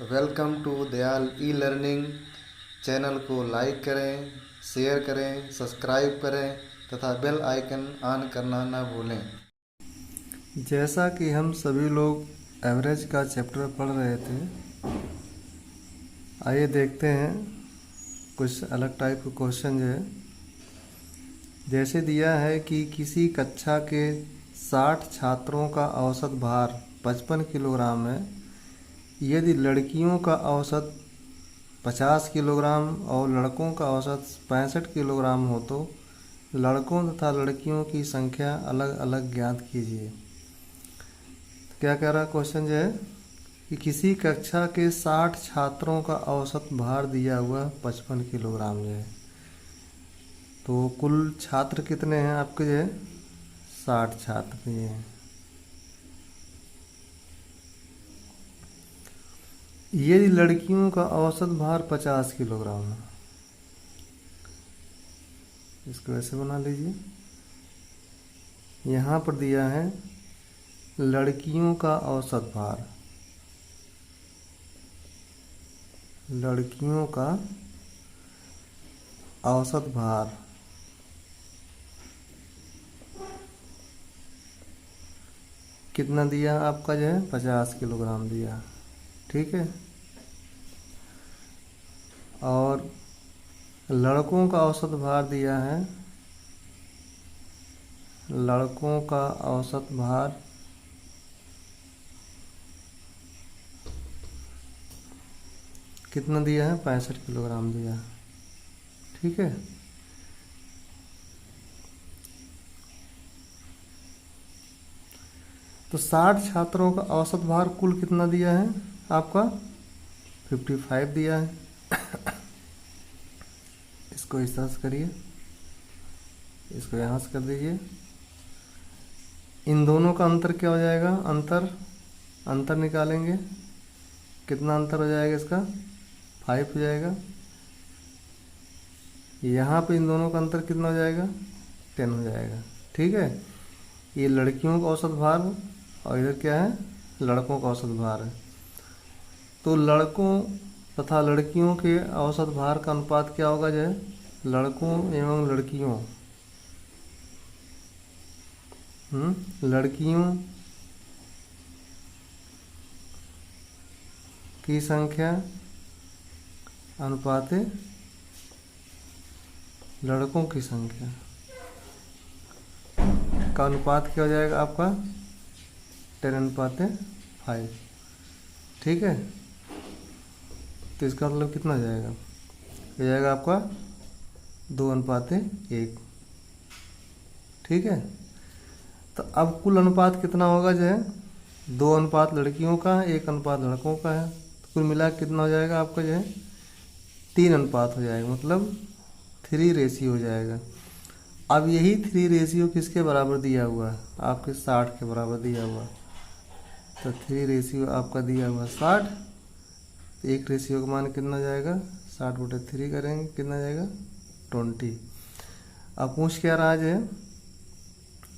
Welcome to Dayal e learning. Channel को like करें, share करें, सब्सक्राइब करें तथा बेल आइकन ऑन करना ना भूलें। जैसा कि हम सभी लोग एवरेज का चैप्टर पढ़ रहे थे, आइए देखते हैं कुछ अलग टाइप के क्वेश्चन जो है। जैसे दिया है कि किसी कक्षा के 60 छात्रों का औसत भार 55 किलोग्राम है। यदि लड़कियों का औसत 50 किलोग्राम और लड़कों का औसत 65 किलोग्राम हो तो लड़कों तथा लड़कियों की संख्या अलग अलग ज्ञात कीजिए। क्या कह रहा क्वेश्चन जो है कि किसी कक्षा के 60 छात्रों का औसत भार दिया हुआ 55 किलोग्राम जो है, तो कुल छात्र कितने हैं आपके जो है 60 छात्र ये हैं। यदि लड़कियों का औसत भार 50 किलोग्राम है, इसको ऐसे बना लीजिए। यहाँ पर दिया है लड़कियों का औसत भार, लड़कियों का औसत भार कितना दिया आपका जो है 50 किलोग्राम दिया, ठीक है। और लड़कों का औसत भार दिया है, लड़कों का औसत भार कितना दिया है 65 किलोग्राम दिया, ठीक है। तो 60 छात्रों का औसत भार कुल कितना दिया है आपका 55 दिया है। इसको इस तरह से करिए, इसको यहाँ से कर दीजिए। इन दोनों का अंतर क्या हो जाएगा, अंतर निकालेंगे, कितना अंतर हो जाएगा इसका 5 हो जाएगा। यहाँ पे इन दोनों का अंतर कितना हो जाएगा 10 हो जाएगा, ठीक है। ये लड़कियों का औसत भार और इधर क्या है लड़कों का औसत भार है। तो लड़कों तथा लड़कियों के औसत भार का अनुपात क्या होगा जो है लड़कों एवं लड़कियों लड़कियों की संख्या अनुपात लड़कों की संख्या का अनुपात क्या हो जाएगा आपका 10:5, ठीक है। तो इसका मतलब कितना हो जाएगा, हो जाएगा आपका 2:1, ठीक है। तो अब कुल अनुपात कितना होगा जो है 2 अनुपात लड़कियों का है 1 अनुपात लड़कों का है। तो कुल मिला कितना हो जाएगा आपका जो है 3 अनुपात हो जाएगा, मतलब 3 रेशियो हो जाएगा। अब यही 3 रेशियो किसके बराबर दिया हुआ है आपके 60 के बराबर दिया हुआ, तो 3 रेशियो आपका दिया हुआ 60। तो 1 रेशियो का मान कितना जाएगा 60/3 करेंगे कितना जाएगा 20। अब पूछ क्या रहा है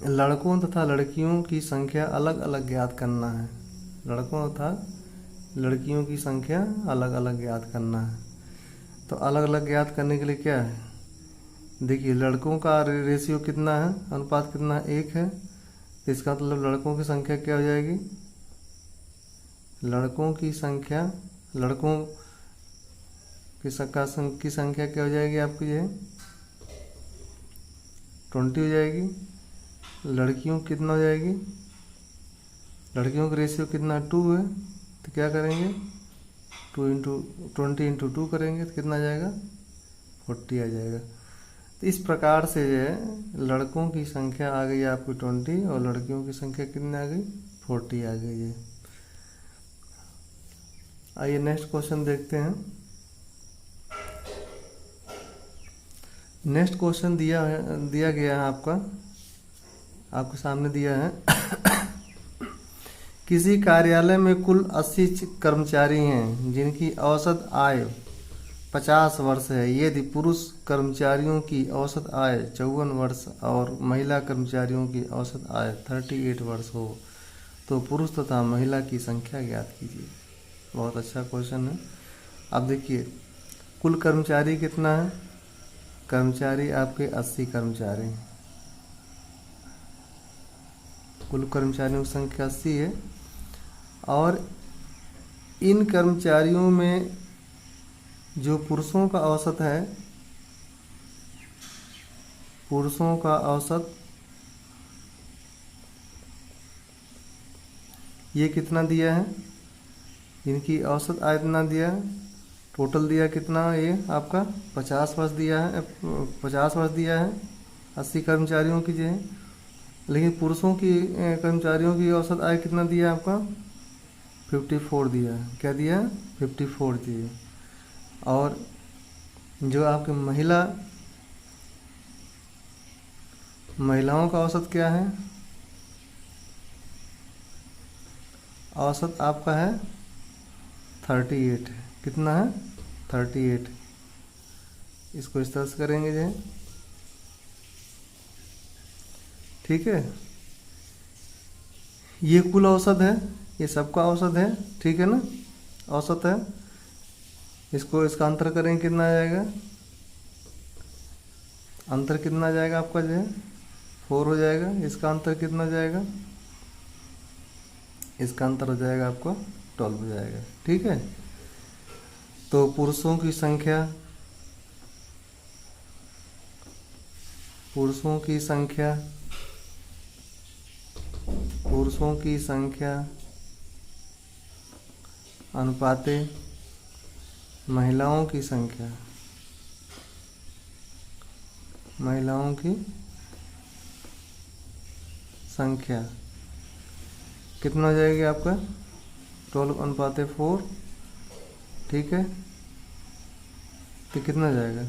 लड़कों तथा लड़कियों की संख्या अलग अलग ज्ञात करना है, लड़कों तथा लड़कियों की संख्या अलग अलग ज्ञात करना है। तो अलग अलग ज्ञात करने के लिए क्या है, देखिए लड़कों का रेशियो कितना है अनुपात कितना है 1 है। तो इसका मतलब लड़कों की संख्या क्या हो जाएगी, लड़कों की संख्या लड़कों की संख्या क्या हो जाएगी आपकी जो है 20 हो जाएगी। लड़कियों कितना हो जाएगी, लड़कियों का रेशियो कितना 2 है। तो क्या करेंगे 20 × 2 करेंगे तो कितना आ जाएगा 40 आ जाएगा। तो इस प्रकार से जो है लड़कों की संख्या आ गई आपकी 20 और लड़कियों की संख्या कितनी आ गई 40 आ गई है। आइए नेक्स्ट क्वेश्चन देखते हैं। नेक्स्ट क्वेश्चन दिया गया है आपके सामने दिया है किसी कार्यालय में कुल 80 कर्मचारी हैं जिनकी औसत आय 50 वर्ष है। यदि पुरुष कर्मचारियों की औसत आय 54 वर्ष और महिला कर्मचारियों की औसत आय 38 वर्ष हो तो पुरुष तथा महिला की संख्या ज्ञात कीजिए। बहुत अच्छा क्वेश्चन है। अब देखिए कुल कर्मचारी कितना है, कर्मचारी आपके 80 कर्मचारी हैं, कुल कर्मचारियों की संख्या 80 है। और इन कर्मचारियों में जो पुरुषों का औसत है, पुरुषों का औसत ये कितना दिया है, इनकी औसत आय कितना दिया है, टोटल दिया कितना, ये आपका 50 वर्ष दिया है, 50 वर्ष दिया है 80 कर्मचारियों की जो है। लेकिन पुरुषों की कर्मचारियों की औसत आय कितना दिया है आपका, 54 दिया है। क्या दिया है, 54 दिए। और जो आपके महिलाओं का औसत क्या है, औसत आपका है 38 है। कितना है, 38। इसको इस तरह से करेंगे जो, ठीक है। ये कुल औसत है, ये सबका औसत है, ठीक है ना, औसत है। इसको इसका अंतर करेंगे कितना आ जाएगा, अंतर कितना आ जाएगा आपका जो है 4 हो जाएगा। इसका अंतर कितना जाएगा, इसका अंतर हो जाएगा आपका 12 हो जाएगा, ठीक है। तो पुरुषों की संख्या, पुरुषों की संख्या, पुरुषों की संख्या अनुपाते महिलाओं की संख्या, महिलाओं की संख्या कितना हो जाएगी आपका 12:4, ठीक है। तो कितना हो जाएगा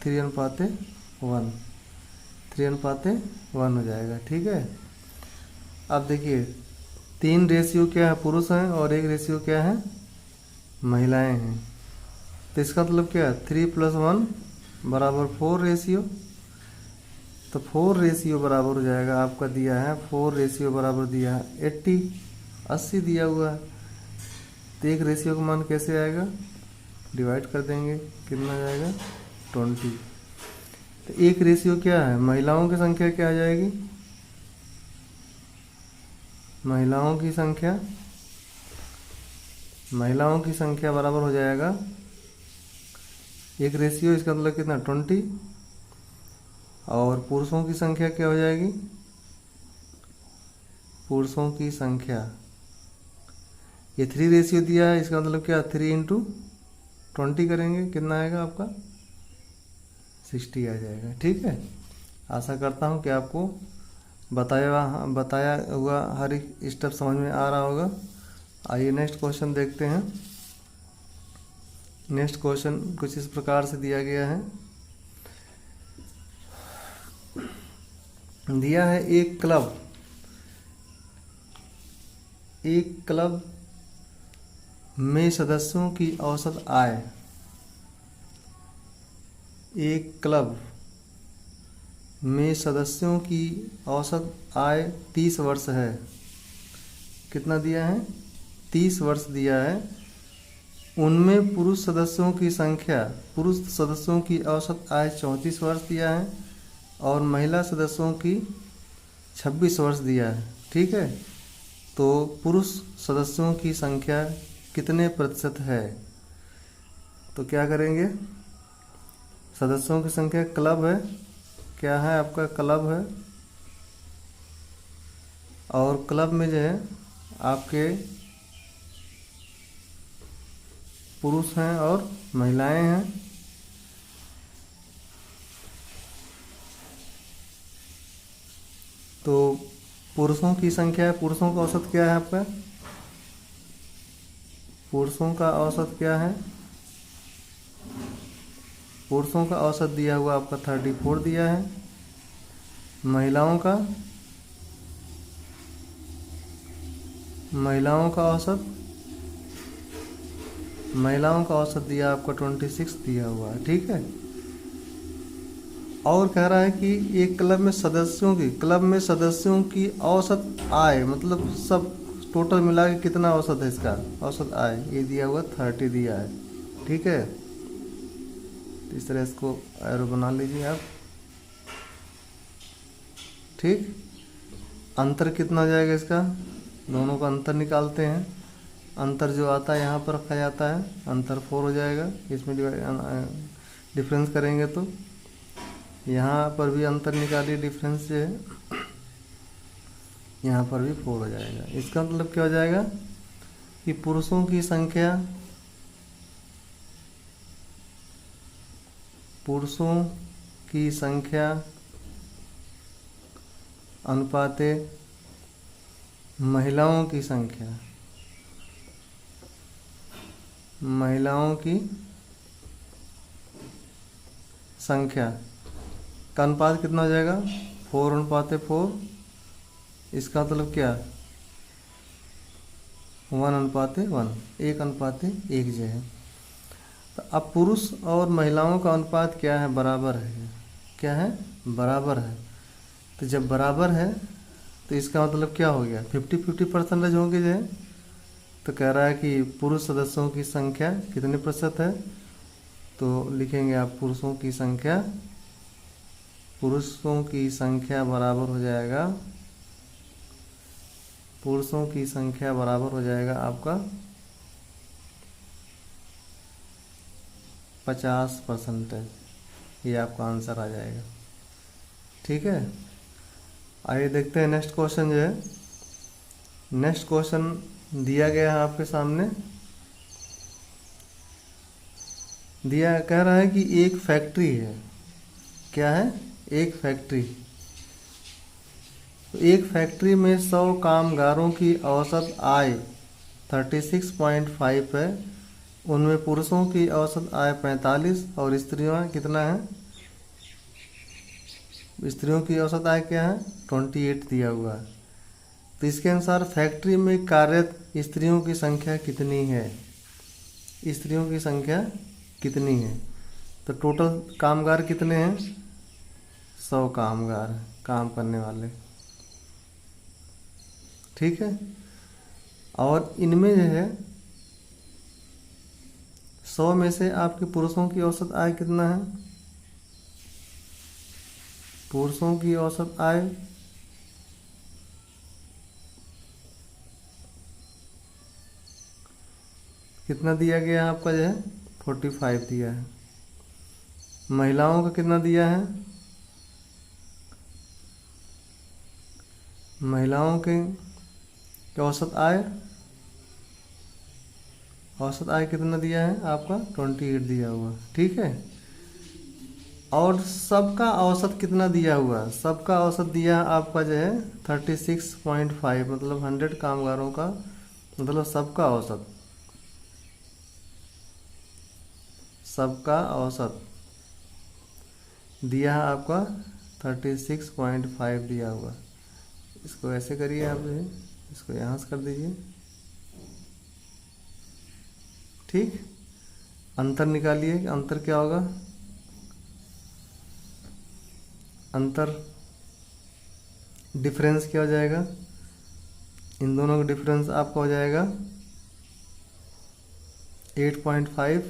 3:1, 3:1 हो जाएगा, ठीक है। अब देखिए 3 रेशियो क्या है, पुरुष हैं, और 1 रेशियो क्या है, महिलाएं हैं। तो इसका मतलब क्या है 3 + 1 = 4 रेशियो। तो 4 रेशियो बराबर हो जाएगा, आपका दिया है 4 रेशियो बराबर दिया है 80 दिया हुआ है। तो 1 रेशियो का मान कैसे आएगा, डिवाइड कर देंगे, कितना जाएगा 20। तो 1 रेशियो क्या है, महिलाओं की संख्या क्या आ जाएगी, महिलाओं की संख्या, महिलाओं की संख्या बराबर हो जाएगा 1 रेशियो, इसका मतलब कितना 20। और पुरुषों की संख्या क्या हो जाएगी, पुरुषों की संख्या, ये 3 रेशियो दिया है, इसका मतलब क्या 3 × 20 करेंगे, कितना आएगा आपका 60 आ जाएगा, ठीक है। आशा करता हूँ कि आपको बताया हुआ हर एक स्टेप समझ में आ रहा होगा। आइए नेक्स्ट क्वेश्चन देखते हैं। नेक्स्ट क्वेश्चन कुछ इस प्रकार से दिया गया है, दिया है एक क्लब में सदस्यों की औसत आय, एक क्लब में सदस्यों की औसत आय 30 वर्ष है। कितना दिया है, 30 वर्ष दिया है। उनमें पुरुष सदस्यों की संख्या, पुरुष सदस्यों की औसत आय 34 वर्ष दिया है, और महिला सदस्यों की 26 वर्ष दिया है, ठीक है। तो पुरुष सदस्यों की संख्या कितने प्रतिशत है, तो क्या करेंगे, सदस्यों की संख्या क्लब है, क्या है आपका क्लब है, और क्लब में जो है आपके पुरुष हैं और महिलाएं हैं। तो पुरुषों की संख्या है, पुरुषों का औसत क्या है आपका, पुरुषों का औसत क्या है, पुरुषों का औसत दिया हुआ आपका 34 दिया है। महिलाओं का औसत दिया आपका 26 दिया हुआ है, ठीक है। और कह रहा है कि एक क्लब में सदस्यों की औसत आय, मतलब सब टोटल मिला के कितना औसत है इसका, औसत आय, ये दिया हुआ 30 दिया है। ठीक है, तो इस तरह इसको एरो बना लीजिए आप। ठीक, अंतर कितना हो जाएगा इसका, दोनों का अंतर निकालते हैं। अंतर जो आता है यहाँ पर रखा जाता है, अंतर 4 हो जाएगा। इसमें डिफरेंस करेंगे तो यहाँ पर भी अंतर निकालिए, डिफरेंस जो है यहाँ पर भी 4 हो जाएगा। इसका मतलब क्या हो जाएगा कि पुरुषों की संख्या, पुरुषों की संख्या अनुपाते महिलाओं की संख्या, महिलाओं की संख्या का अनुपात कितना हो जाएगा, 4:4। इसका मतलब क्या, 1:1, 1:1 जो है। तो अब पुरुष और महिलाओं का अनुपात क्या है, बराबर है। क्या है, बराबर है। तो जब बराबर है तो इसका मतलब क्या हो गया, 50-50% होंगे जो है। तो कह रहा है कि पुरुष सदस्यों की संख्या कितने प्रतिशत है, तो लिखेंगे आप पुरुषों की संख्या, पुरुषों की संख्या बराबर हो जाएगा, पुरुषों की संख्या बराबर हो जाएगा आपका 50%। ये आपका आंसर आ जाएगा। ठीक है, आइए देखते हैं नेक्स्ट क्वेश्चन जो है। नेक्स्ट क्वेश्चन दिया गया है आपके सामने, दिया कह रहा है कि एक फैक्ट्री है। क्या है, एक फैक्ट्री। तो एक फैक्ट्री में 100 कामगारों की औसत आय 36.5 है। उनमें पुरुषों की औसत आय 45 और स्त्रियों कितना है, स्त्रियों की औसत आय क्या है, 28 दिया हुआ है। तो इसके अनुसार फैक्ट्री में कार्यरत स्त्रियों की संख्या कितनी है, स्त्रियों की संख्या कितनी है। तो टोटल कामगार कितने हैं, 100 कामगार काम करने वाले। ठीक है, और इनमें जो है 100 में से आपके पुरुषों की औसत आय कितना है, पुरुषों की औसत आय कितना दिया गया है आपका जो है, 45 दिया है। महिलाओं का कितना दिया है, महिलाओं के औसत आय, औसत आय कितना दिया है आपका, 28 दिया हुआ। ठीक है, और सबका औसत कितना दिया हुआ, सबका औसत दिया आपका जो है 36.5, मतलब 100 कामगारों का, मतलब सबका औसत, सबका औसत दिया है आपका 36.5 दिया हुआ। इसको ऐसे करिए आप जो है, इसको यहाँ से कर दीजिए। ठीक, अंतर निकालिए, अंतर क्या होगा, अंतर डिफरेंस क्या हो जाएगा, इन दोनों का डिफरेंस आपका हो जाएगा 8.5।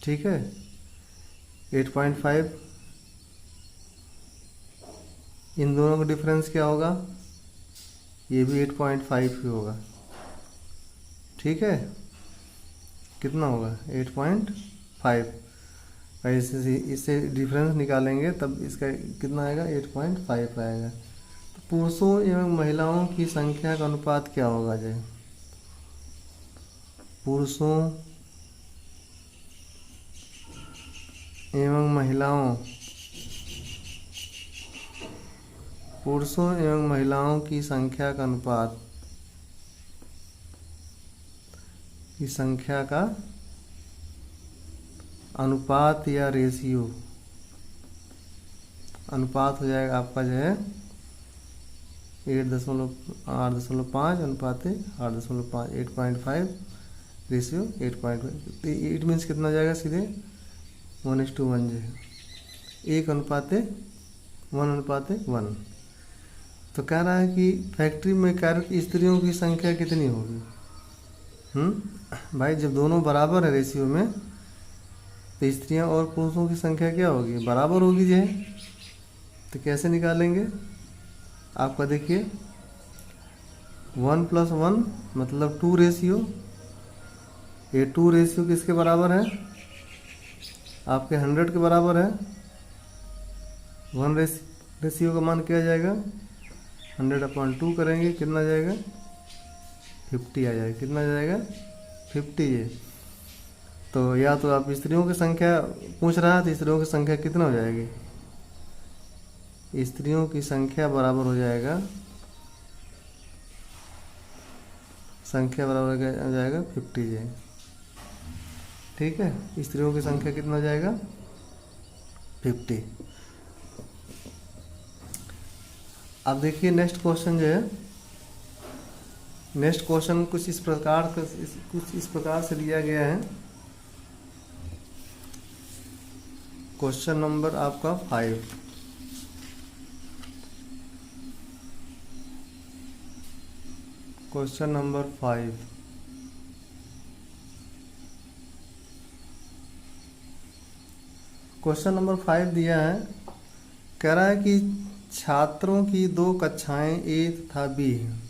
ठीक है, 8.5, इन दोनों का डिफरेंस क्या होगा, ये भी 8.5 ही होगा। ठीक है, कितना होगा 8.5। इससे डिफरेंस निकालेंगे तब इसका कितना आएगा, 8.5 आएगा। तो पुरुषों एवं महिलाओं की संख्या का अनुपात क्या होगा जो, पुरुषों एवं महिलाओं, पुरुषों एवं महिलाओं की संख्या का अनुपात, की संख्या का अनुपात या रेशियो, अनुपात हो जाएगा आपका जो है 8.5 अनुपात 8.5, 8.5 रेशियो 8.5। इट मीन्स कितना हो जाएगा, सीधे 1:1 जो है, 1:1 1। तो कह रहा है कि फैक्ट्री में कार्यरत स्त्रियों की संख्या कितनी होगी। भाई जब दोनों बराबर है रेशियो में, तो स्त्रियां और पुरुषों की संख्या क्या होगी, बराबर होगी जो है। तो कैसे निकालेंगे, आपका देखिए 1+1 मतलब 2 रेशियो। ये 2 रेशियो किसके बराबर है, आपके 100 के बराबर है। 1 रेशियो का मान क्या आ जाएगा, 100/2 करेंगे कितना आ जाएगा, 50 आ जाएगा। कितना आ जाएगा, 50 है। तो या तो आप स्त्रियों की संख्या पूछ रहा है, तो स्त्रियों की संख्या कितना हो जाएगी, स्त्रियों की संख्या बराबर हो जाएगा, संख्या बराबर हो जाएगा 50 है। ठीक है, स्त्रियों की संख्या कितना हो जाएगा, 50। अब देखिए नेक्स्ट क्वेश्चन जो है, नेक्स्ट क्वेश्चन कुछ इस प्रकार से लिया गया है। क्वेश्चन नंबर आपका 5। क्वेश्चन नंबर 5, क्वेश्चन नंबर 5 दिया है, कह रहा है कि छात्रों की 2 कक्षाएं ए तथा बी हैं।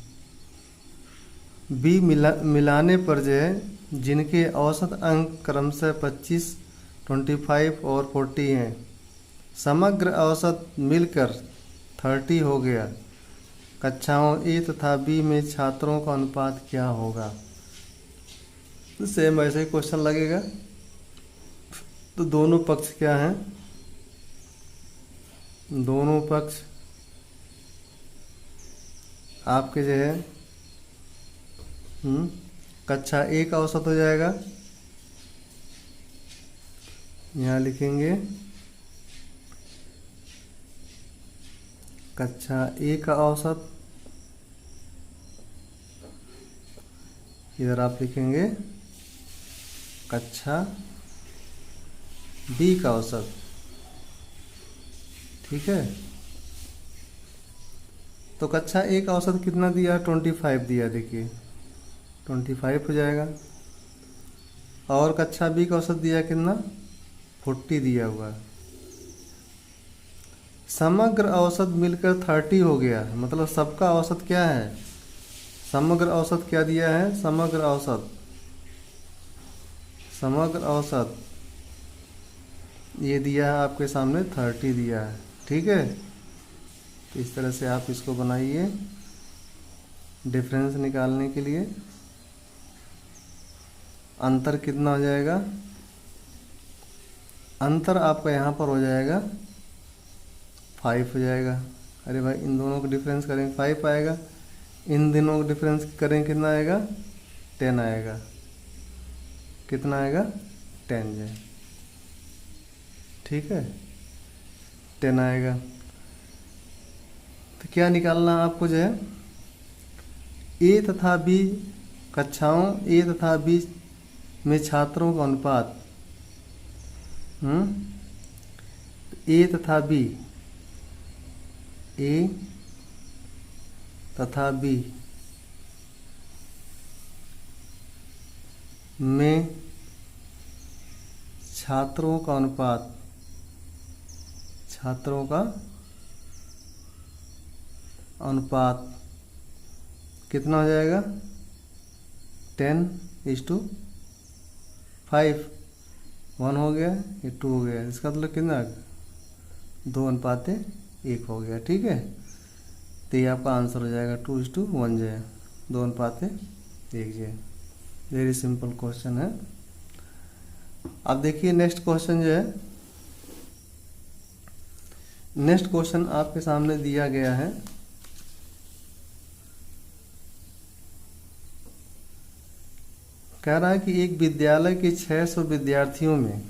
बी मिलाने पर जो है जिनके औसत अंक क्रमशः 25, 25 और 40 हैं, समग्र औसत मिलकर 30 हो गया। कक्षाओं ए तथा बी में छात्रों का अनुपात क्या होगा। तो सेम ऐसे ही क्वेश्चन लगेगा। तो दोनों पक्ष क्या हैं, दोनों पक्ष आपके जो है कक्षा ए का औसत हो जाएगा, यहाँ लिखेंगे कक्षा ए का औसत, इधर आप लिखेंगे कक्षा बी का औसत। ठीक है, तो कक्षा ए का औसत कितना दिया, 25 दिया, देखिए 25 हो जाएगा। और कक्षा बी का औसत दिया कितना, 40 दिया हुआ है। समग्र औसत मिलकर 30 हो गया, मतलब सबका औसत क्या है, समग्र औसत क्या दिया है, समग्र औसत, समग्र औसत ये दिया है आपके सामने 30 दिया है। ठीक है, तो इस तरह से आप इसको बनाइए डिफरेंस निकालने के लिए। अंतर कितना हो जाएगा, अंतर आपका यहाँ पर हो जाएगा 5 हो जाएगा। अरे भाई इन दोनों को डिफरेंस करेंगे 5 आएगा, इन दोनों को डिफरेंस करेंगे कितना आएगा, 10 आएगा। कितना आएगा, 10 जो है। ठीक है, 10 आएगा। तो क्या निकालना आपको जो है, ए तथा बी कक्षाओं ए तथा बी में छात्रों का अनुपात, ए तथा बी, ए तथा बी में छात्रों का अनुपात, छात्रों का अनुपात कितना हो जाएगा, 10:5। 1 हो गया, ये 2 हो गया, इसका मतलब कितना 2:1 हो गया। ठीक है, तो ये आपका आंसर हो जाएगा 2:1 जो है, 2:1 जो है। वेरी सिंपल क्वेश्चन है। अब देखिए नेक्स्ट क्वेश्चन जो है, नेक्स्ट क्वेश्चन आपके सामने दिया गया है, कह रहा है कि एक विद्यालय के 600 विद्यार्थियों में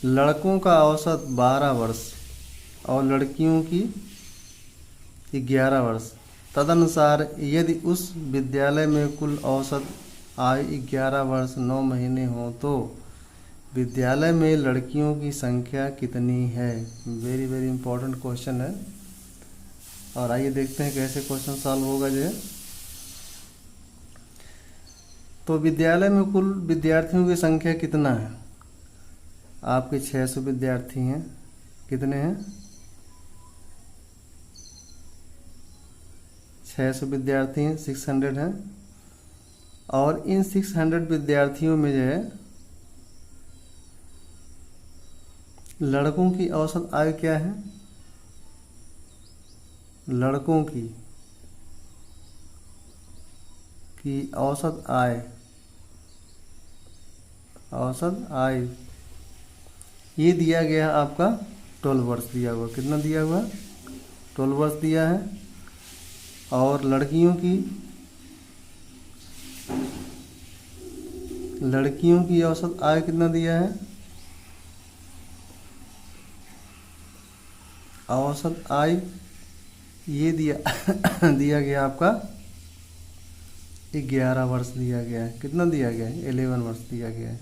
लड़कों का औसत 12 वर्ष और लड़कियों की 11 वर्ष। तदनुसार यदि उस विद्यालय में कुल औसत आयु 11 वर्ष 9 महीने हो तो विद्यालय में लड़कियों की संख्या कितनी है। वेरी वेरी इंपॉर्टेंट क्वेश्चन है। और आइए देखते हैं कैसे क्वेश्चन सॉल्व होगा जो है। तो विद्यालय में कुल विद्यार्थियों की संख्या कितना है? आपके 600 विद्यार्थी हैं। कितने हैं? 600 विद्यार्थी हैं, 600 हैं। और इन 600 विद्यार्थियों में जो है लड़कों की औसत आयु क्या है? लड़कों की औसत आयु ये दिया गया आपका 12 वर्ष दिया हुआ। कितना दिया हुआ? 12 वर्ष दिया है। और लड़कियों की औसत आयु कितना दिया है? औसत आयु ये दिया गया आपका 11 वर्ष दिया गया है। कितना दिया गया है? 11 वर्ष दिया गया है।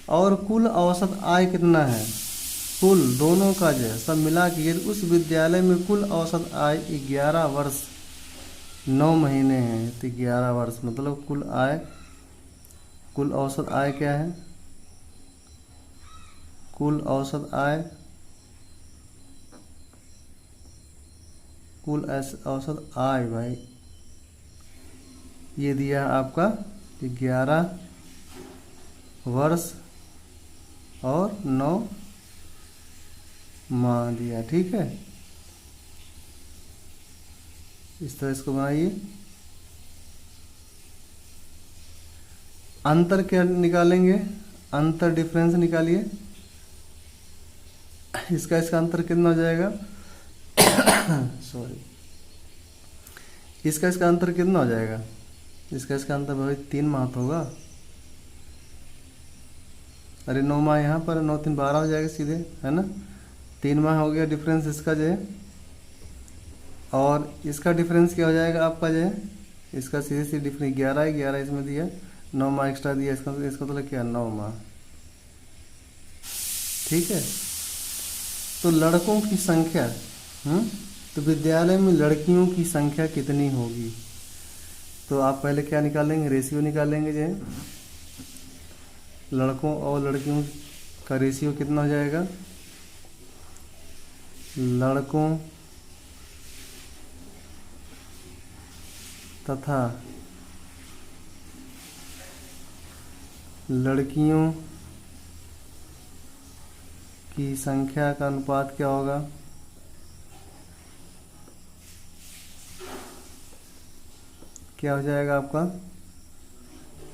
और कुल औसत आय कितना है? कुल दोनों का जो है सब मिला के उस विद्यालय में कुल औसत आय 11 वर्ष 9 महीने हैं। तो 11 वर्ष मतलब कुल औसत आय क्या है? कुल औसत आय भाई ये दिया आपका 11 वर्ष और 9 माह दिया। ठीक है, इस तरह इसको बनाइए। अंतर क्या निकालेंगे? अंतर डिफरेंस निकालिए। इसका अंतर कितना हो जाएगा? सॉरी, इसका अंतर कितना हो जाएगा? इसका अंतर भाई 3 माह तो होगा। अरे 9 माह यहाँ पर, 9 3 12 हो जाएगा सीधे, है ना। 3 माह हो गया डिफरेंस इसका जो है। और इसका डिफरेंस क्या हो जाएगा आपका जो है? इसका सीधे डिफरेंस 11 है, 11 इसमें दिया, 9 माह एक्स्ट्रा दिया। इसका मतलब क्या? 9 माह। ठीक है, तो लड़कों की संख्या तो विद्यालय में लड़कियों की संख्या कितनी होगी? तो आप पहले क्या निकालेंगे? रेशियो निकालेंगे जो है। लड़कों और लड़कियों का रेशियो कितना हो जाएगा? लड़कों तथा लड़कियों की संख्या का अनुपात क्या होगा? क्या हो जाएगा आपका?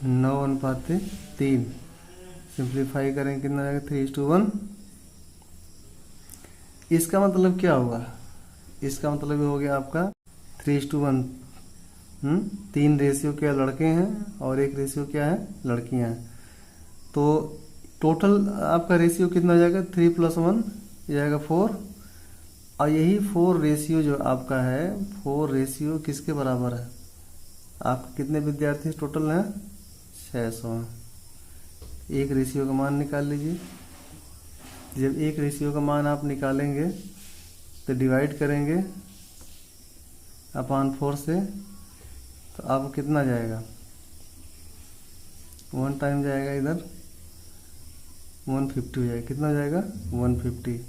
9:3। सिंप्लीफाई करें कितना जाएगा? 3:1। इसका मतलब क्या होगा? इसका मतलब ये हो गया आपका 3:1। 3 रेशियो क्या लड़के हैं और 1 रेशियो क्या है? लड़कियां हैं। तो टोटल आपका रेशियो कितना हो जाएगा? 3 + 1 जाएगा 4। और यही 4 रेशियो जो आपका है, 4 रेशियो किसके बराबर है? आप कितने विद्यार्थी टोटल हैं? 600। एक रेशियो का मान निकाल लीजिए। जब एक रेशियो का मान आप निकालेंगे तो डिवाइड करेंगे अपॉन 4 से, तो आपको कितना जाएगा? 1 टाइम जाएगा इधर, 150 हो जाएगा। कितना हो जाएगा? 150।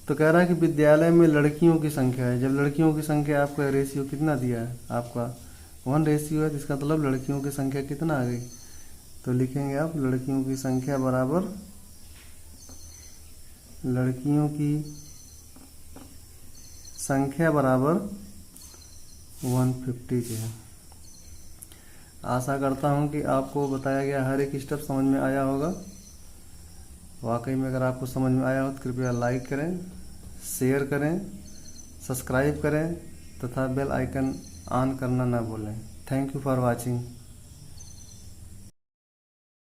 तो कह रहा है कि विद्यालय में लड़कियों की संख्या है। जब लड़कियों की संख्या आपका रेशियो कितना दिया है? आपका 1 रेशियो है, तो इसका मतलब लड़कियों की संख्या कितना आ गई? तो लिखेंगे आप लड़कियों की संख्या बराबर 150 जो है। आशा करता हूँ कि आपको बताया गया हर एक स्टेप समझ में आया होगा। वाकई में अगर आपको समझ में आया हो तो कृपया लाइक करें, शेयर करें, सब्सक्राइब करें तथा बेल आइकन ऑन करना ना भूलें। Thank you for watching.